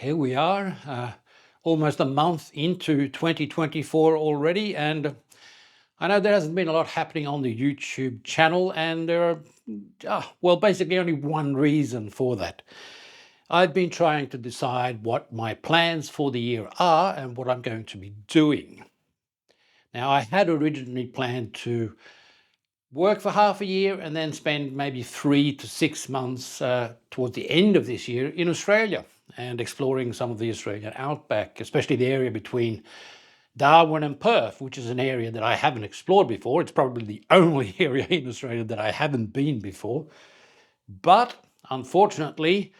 here we are, almost a month into 2024 already, and I know there hasn't been a lot happening on the YouTube channel, and there are, well, basically only one reason for that. I've been trying to decide what my plans for the year are and what I'm going to be doing. Now, I had originally planned to work for half a year and then spend maybe 3 to 6 months towards the end of this year in Australia and exploring some of the Australian outback, especially the area between Darwin and Perth, which is an area that I haven't explored before. It's probably the only area in Australia that I haven't been before. But unfortunately,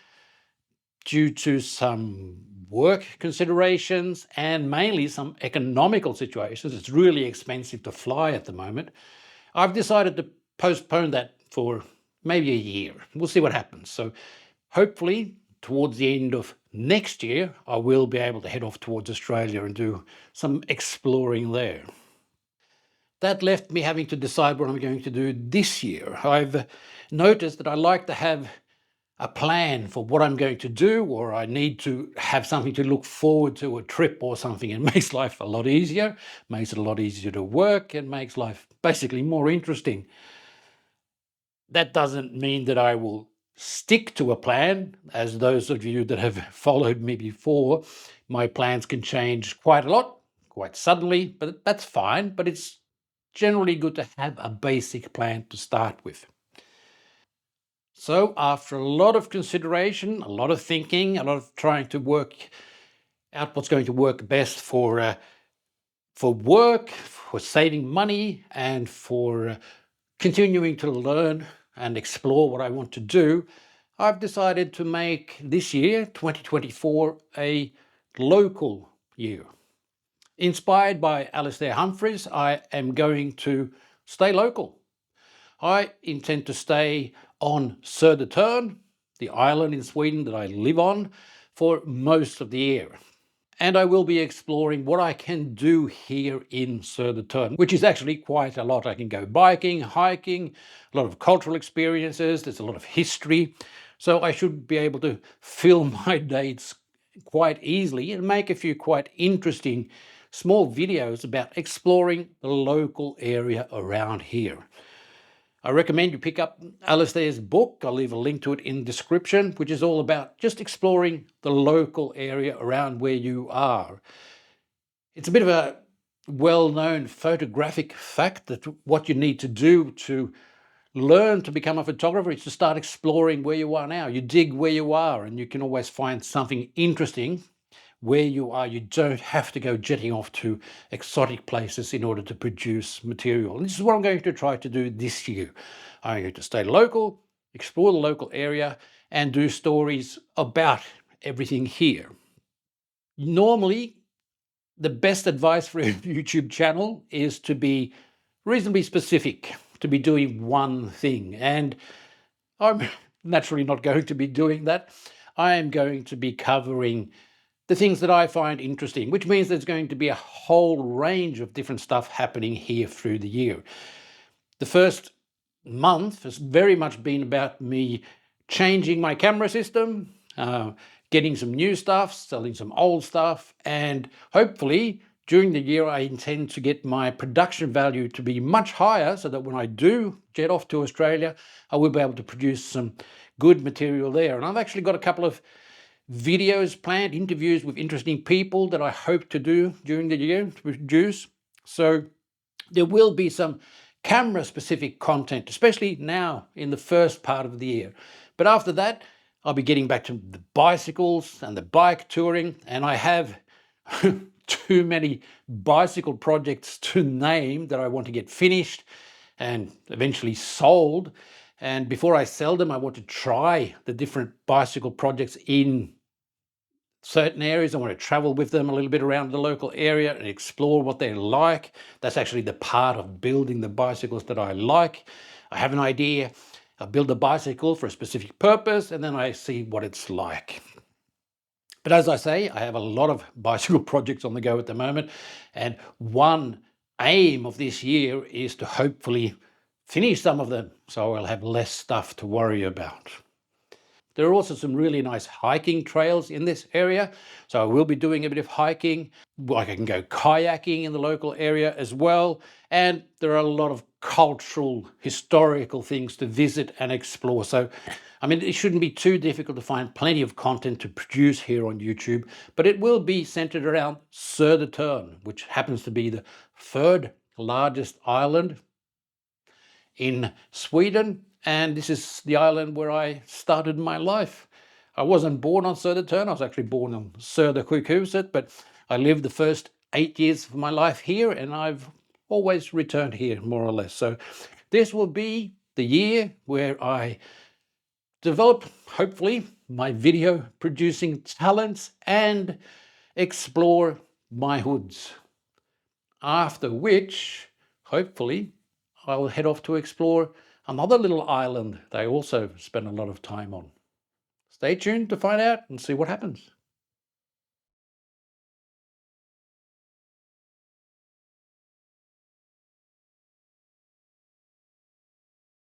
due to some work considerations and mainly some economical situations, it's really expensive to fly at the moment. I've decided to postpone that for maybe a year. We'll see what happens. So hopefully towards the end of next year, I will be able to head off towards Australia and do some exploring there. That left me having to decide what I'm going to do this year. I've noticed that I like to have a plan for what I'm going to do, or I need to have something to look forward to, a trip or something. It makes life a lot easier, makes it a lot easier to work, and makes life basically more interesting. That doesn't mean that I will stick to a plan. As those of you that have followed me before, my plans can change quite a lot, quite suddenly, but that's fine. But it's generally good to have a basic plan to start with. So after a lot of consideration, a lot of thinking, a lot of trying to work out what's going to work best for work, for saving money, and for continuing to learn and explore what I want to do, I've decided to make this year, 2024, a local year. Inspired by Alastair Humphreys, I am going to stay local. I intend to stay on Södertörn, the island in Sweden that I live on, for most of the year. And I will be exploring what I can do here in Södertörn, which is actually quite a lot. I can go biking, hiking, a lot of cultural experiences, there's a lot of history. So I should be able to fill my dates quite easily and make a few quite interesting small videos about exploring the local area around here. I recommend you pick up Alastair's book. I'll leave a link to it in the description, which is all about just exploring the local area around where you are. It's a bit of a well-known photographic fact that what you need to do to learn to become a photographer is to start exploring where you are now. You dig where you are, and you can always find something interesting where you are. You don't have to go jetting off to exotic places in order to produce material. And this is what I'm going to try to do this year. I'm going to stay local, explore the local area, and do stories about everything here. Normally, the best advice for a YouTube channel is to be reasonably specific, to be doing one thing. And I'm naturally not going to be doing that. I am going to be covering the things that I find interesting, which means there's going to be a whole range of different stuff happening here through the year. The first month has very much been about me changing my camera system, getting some new stuff, selling some old stuff, and hopefully during the year I intend to get my production value to be much higher so that when I do jet off to Australia, I will be able to produce some good material there. And I've actually got a couple of videos planned, interviews with interesting people that I hope to do during the year to produce. So there will be some camera specific content, especially now in the first part of the year. But after that, I'll be getting back to the bicycles and the bike touring, and I have too many bicycle projects to name that I want to get finished and eventually sold. And before I sell them, I want to try the different bicycle projects in certain areas. I want to travel with them a little bit around the local area and explore what they're like. That's actually the part of building the bicycles that I like. I have an idea, I build a bicycle for a specific purpose, and then I see what it's like. But as I say, I have a lot of bicycle projects on the go at the moment, and one aim of this year is to hopefully finish some of them so I'll have less stuff to worry about. There are also some really nice hiking trails in this area, so I will be doing a bit of hiking. I can go kayaking in the local area as well, and there are a lot of cultural, historical things to visit and explore. So, I mean, it shouldn't be too difficult to find plenty of content to produce here on YouTube, but it will be centered around Södertörn, which happens to be the third largest island in Sweden, and this is the island where I started my life. I wasn't born on Södertörn, I was actually born on Södersjukhuset, but I lived the first 8 years of my life here, and I've always returned here, more or less. So this will be the year where I develop, hopefully, my video producing talents and explore my hoods. After which, hopefully, I will head off to explore another little island that I also spend a lot of time on. Stay tuned to find out and see what happens.